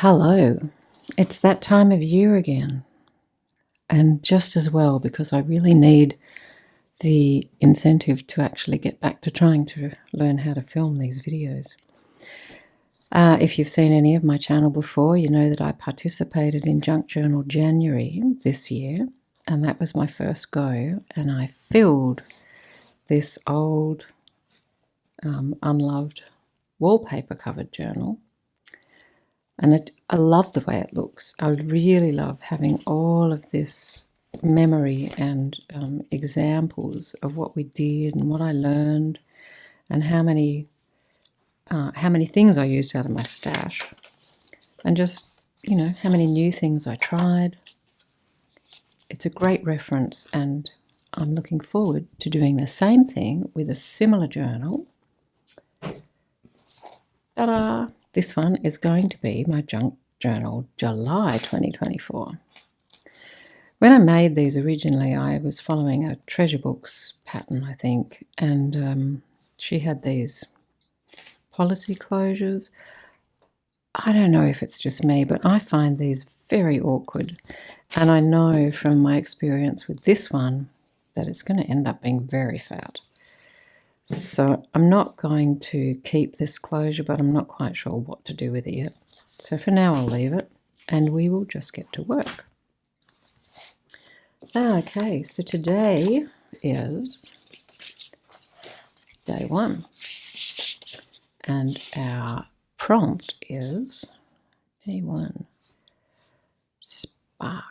Hello, it's that time of year again, and just as well because I really need the incentive to actually get back to trying to learn how to film these videos. If you've seen any of my channel before, you know that I participated in Junk Journal January this year, and that was my first go, and I filled this old, unloved wallpaper covered journal. And I love the way it looks. I really love having all of this memory and examples of what we did and what I learned and how many things I used out of my stash, and just, how many new things I tried. It's a great reference, and I'm looking forward to doing the same thing with a similar journal. Ta-da! This one is going to be my Junk Journal July 2024. When I made these originally, I was following a treasure books pattern, I think, and she had these policy closures. I don't know if it's just me, but I find these very awkward, and I know from my experience with this one that it's going to end up being very fat. So I'm not going to keep this closure, but I'm not quite sure what to do with it yet. So for now I'll leave it, and we will just get to work. Okay, so today is day 1, and our prompt is day 1, spark.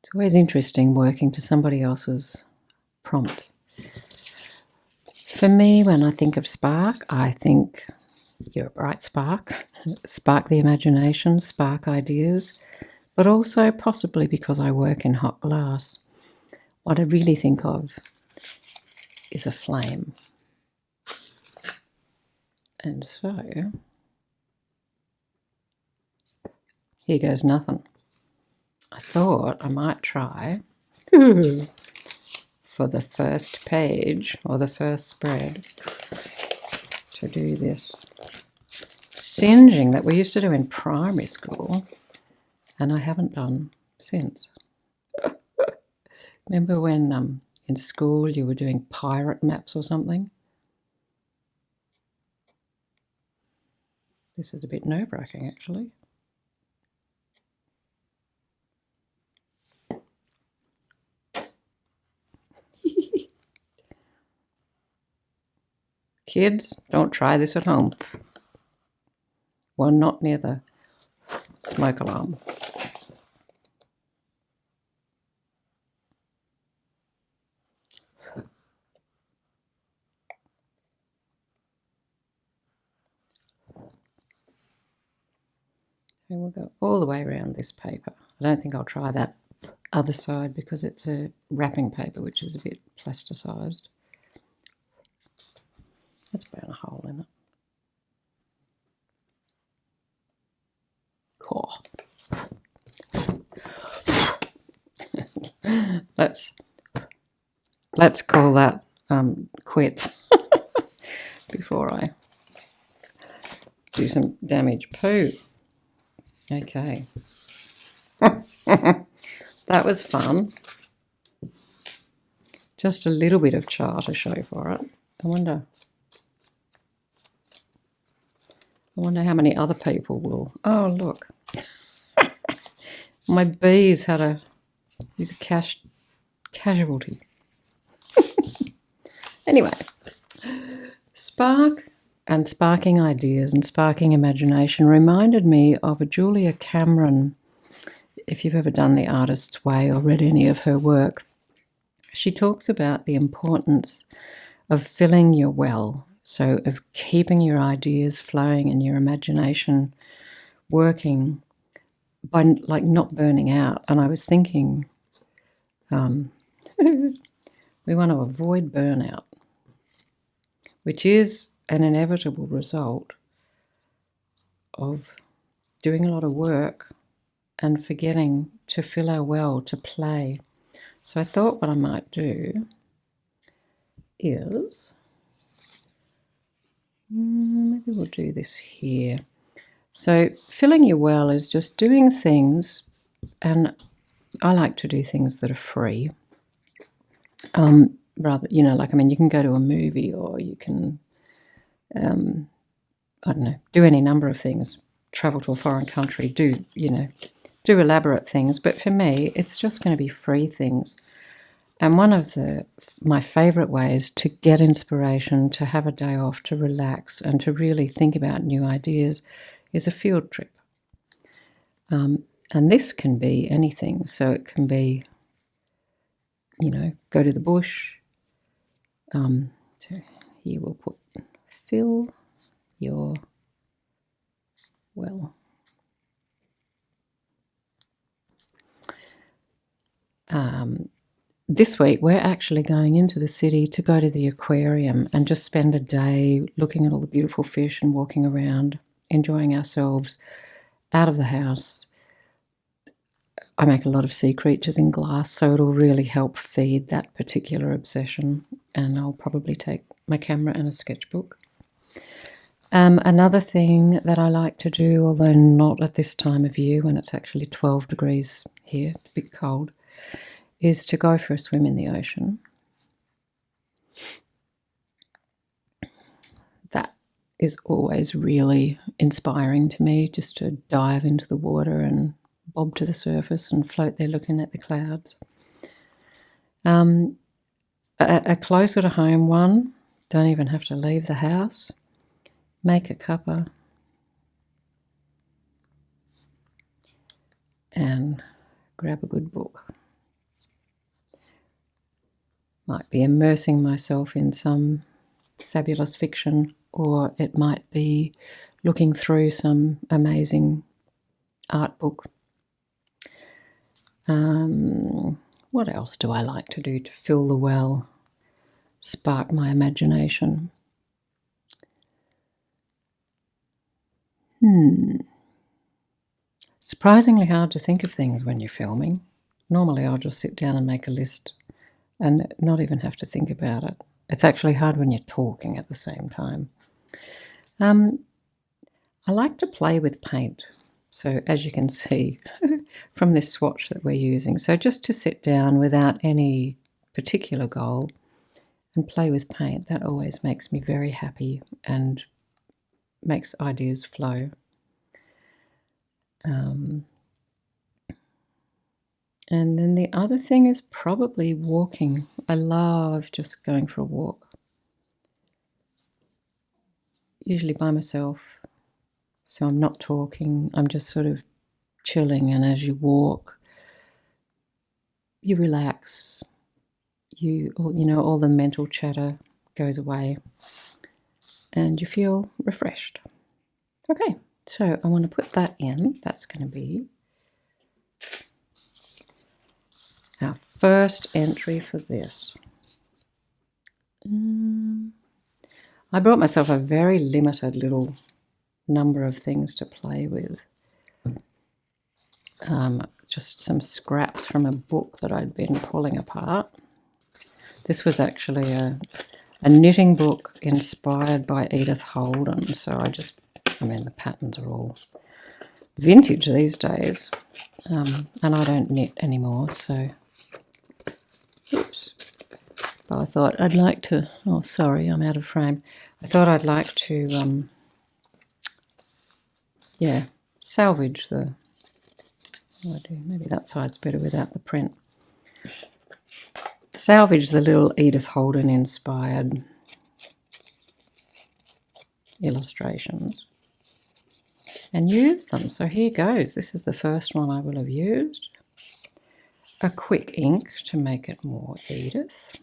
It's always interesting working to somebody else's prompts. For me, when I think of spark, I think you're a bright spark, spark the imagination, spark ideas, but also possibly because I work in hot glass, what I really think of is a flame. And so, here goes nothing. I thought I might try for the first page or the first spread to do this singeing that we used to do in primary school, and I haven't done since. Remember when in school you were doing pirate maps or something? This is a bit nerve-wracking, actually. Kids, don't try this at home. One not near the smoke alarm. And we'll go all the way around this paper. I don't think I'll try that other side because it's a wrapping paper which is a bit plasticized. Let's burn a hole in it. Let's call that quits before I do some damage. Poo. Okay. That was fun. Just a little bit of char to show for it. I wonder how many other people will. Oh, look. My bees had he's a casualty. Anyway, spark and sparking ideas and sparking imagination reminded me of a Julia Cameron. If you've ever done The Artist's Way or read any of her work, she talks about the importance of filling your well, so of keeping your ideas flowing and your imagination working by not burning out. And I was thinking we want to avoid burnout, which is an inevitable result of doing a lot of work and forgetting to fill our well, to play, So I thought what I might do is, maybe we'll do this here. So filling your well is just doing things, and I like to do things that are free. Rather, you know, like, I mean, you can go to a movie, or you can, I don't know, do any number of things, travel to a foreign country, do elaborate things. But for me, it's just going to be free things. And one of my favourite ways to get inspiration, to have a day off, to relax, and to really think about new ideas is a field trip. And this can be anything. So it can be, go to the bush. So here we'll put fill your well. This week we're actually going into the city to go to the aquarium and just spend a day looking at all the beautiful fish and walking around, enjoying ourselves out of the house. I make a lot of sea creatures in glass, so it'll really help feed that particular obsession. And I'll probably take my camera and a sketchbook. Another thing that I like to do, although not at this time of year when it's actually 12 degrees here, a bit cold, is to go for a swim in the ocean. That is always really inspiring to me, just to dive into the water and bob to the surface and float there looking at the clouds. A closer to home one, don't even have to leave the house. Make a cuppa and grab a good book. Might be immersing myself in some fabulous fiction, or it might be looking through some amazing art book. What else do I like to do to fill the well, spark my imagination? Surprisingly hard to think of things when you're filming. Normally I'll just sit down and make a list and not even have to think about it. It's actually hard when you're talking at the same time. I like to play with paint. So as you can see from this swatch that we're using, so just to sit down without any particular goal and play with paint, that always makes me very happy and makes ideas flow. And then the other thing is probably walking. I love just going for a walk, usually by myself. So I'm not talking, I'm just sort of chilling, and as you walk, you relax. All the mental chatter goes away and you feel refreshed. Okay, so I want to put that in. That's going to be our first entry for this. I brought myself a very limited little number of things to play with. Just some scraps from a book that I'd been pulling apart. This was actually a knitting book inspired by Edith Holden. So the patterns are all vintage these days. And I don't knit anymore, so... Oops. But I thought I'd like to... Oh, sorry, I'm out of frame. I thought I'd like to, salvage the... Maybe that side's better without the print. Salvage the little Edith Holden inspired illustrations and use them. So here goes. This is the first one I will have used. A quick ink to make it more Edith.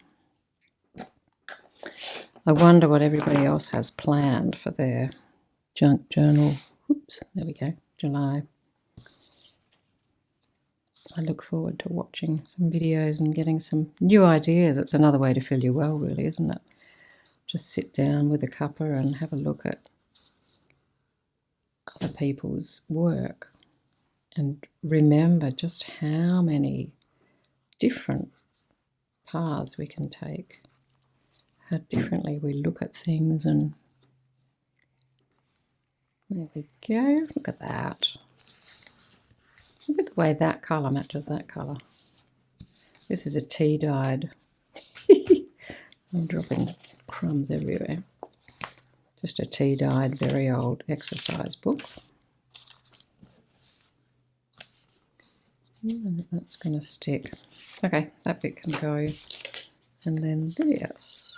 I wonder what everybody else has planned for their junk journal. Oops, there we go, July. I look forward to watching some videos and getting some new ideas. It's another way to fill your well, really, isn't it? Just sit down with a cuppa and have a look at other people's work and remember just how many different paths we can take, how differently we look at things. And there we go. Look at that. Look at the way that colour matches that colour. This is a tea dyed. I'm dropping crumbs everywhere. Just a tea dyed, very old exercise book. And that's going to stick. Okay, that bit can go. And then this.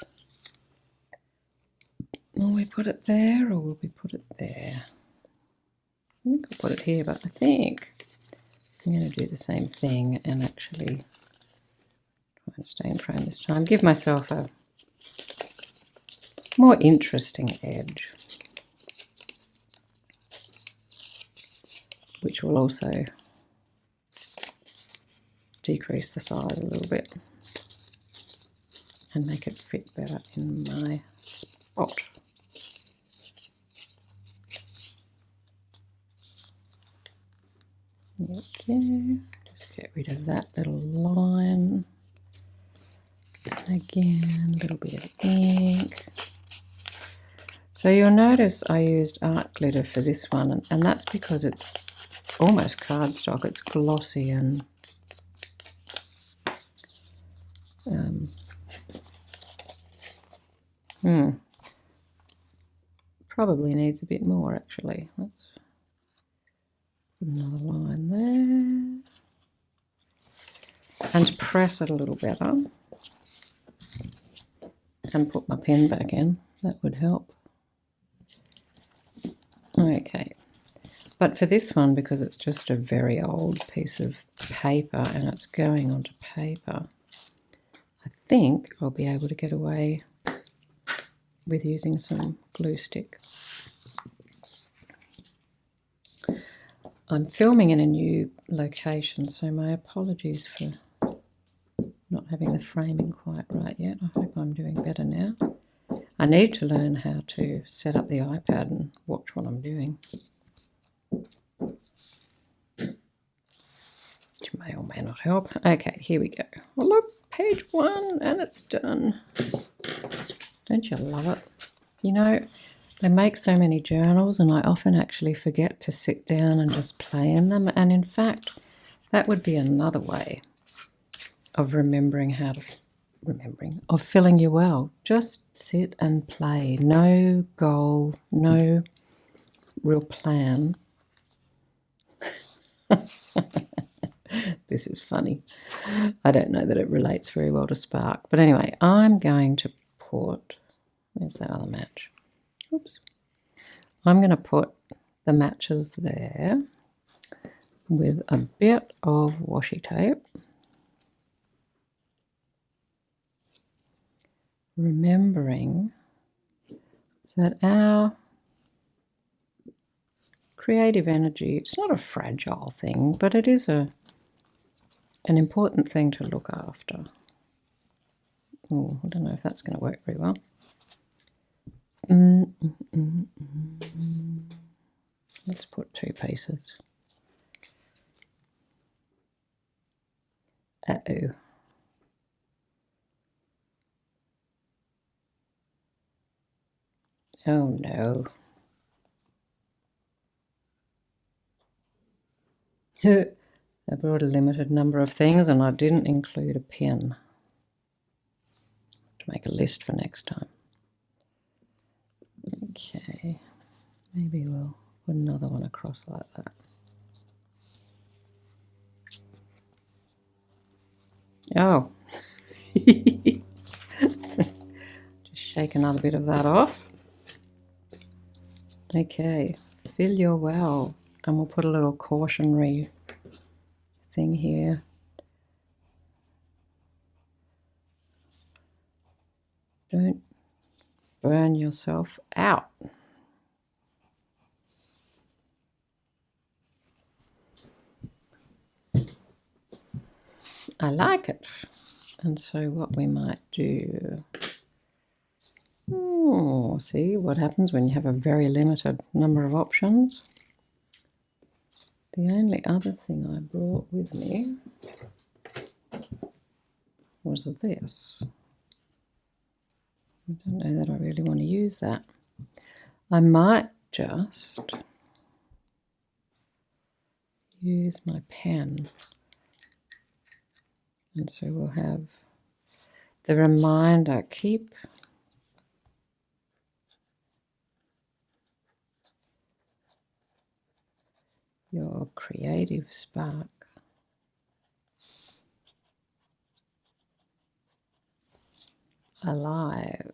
Will we put it there or will we put it there? I think I'll put it here, but I think I'm going to do the same thing and actually try and stay in frame this time. Give myself a more interesting edge, which will also decrease the size a little bit and make it fit better in my spot. Okay, just get rid of that little line. And again, a little bit of ink. So you'll notice I used art glitter for this one, and that's because it's almost cardstock. It's glossy and probably needs a bit more actually. Let's put another line there and press it a little better and put my pen back in. That would help. Okay, but for this one, because it's just a very old piece of paper and it's going onto paper, I think I'll be able to get away with using some glue stick. I'm filming in a new location, so my apologies for not having the framing quite right yet. I hope I'm doing better now. I need to learn how to set up the iPad and watch what I'm doing, which may or may not help. Okay, here we go. Well, look, page 1 and it's done. Don't you love it? You know, they make so many journals and I often actually forget to sit down and just play in them. And in fact, that would be another way of of filling your well. Just sit and play. No goal, no real plan. This is funny. I don't know that it relates very well to Spark. But anyway, I'm going to put, where's that other match? Oops. I'm going to put the matches there with a bit of washi tape. Remembering that our creative energy, it's not a fragile thing, but it is an important thing to look after. Oh, I don't know if that's going to work very well. Let's put 2 pieces. Uh-oh. Oh no. I brought a limited number of things and I didn't include a pen to make a list for next time. Okay, maybe we'll put another one across like that. Oh, just shake another bit of that off. Okay, fill your well, and we'll put a little cautionary thing here. Don't burn yourself out. I like it. And so what we might do, see what happens when you have a very limited number of options. The only other thing I brought with me was this. I don't know that I really want to use that. I might just use my pen. And so we'll have the reminder, keep your creative spark alive.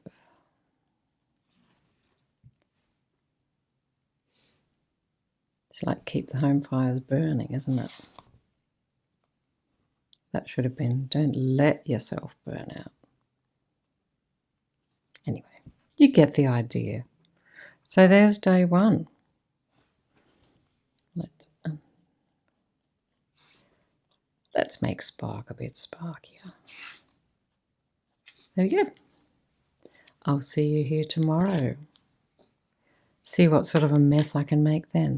It's like keep the home fires burning, isn't it? That should have been don't let yourself burn out. Anyway, you get the idea. So there's day one. Let's make spark a bit sparkier. There we go. I'll see you here tomorrow. See what sort of a mess I can make then.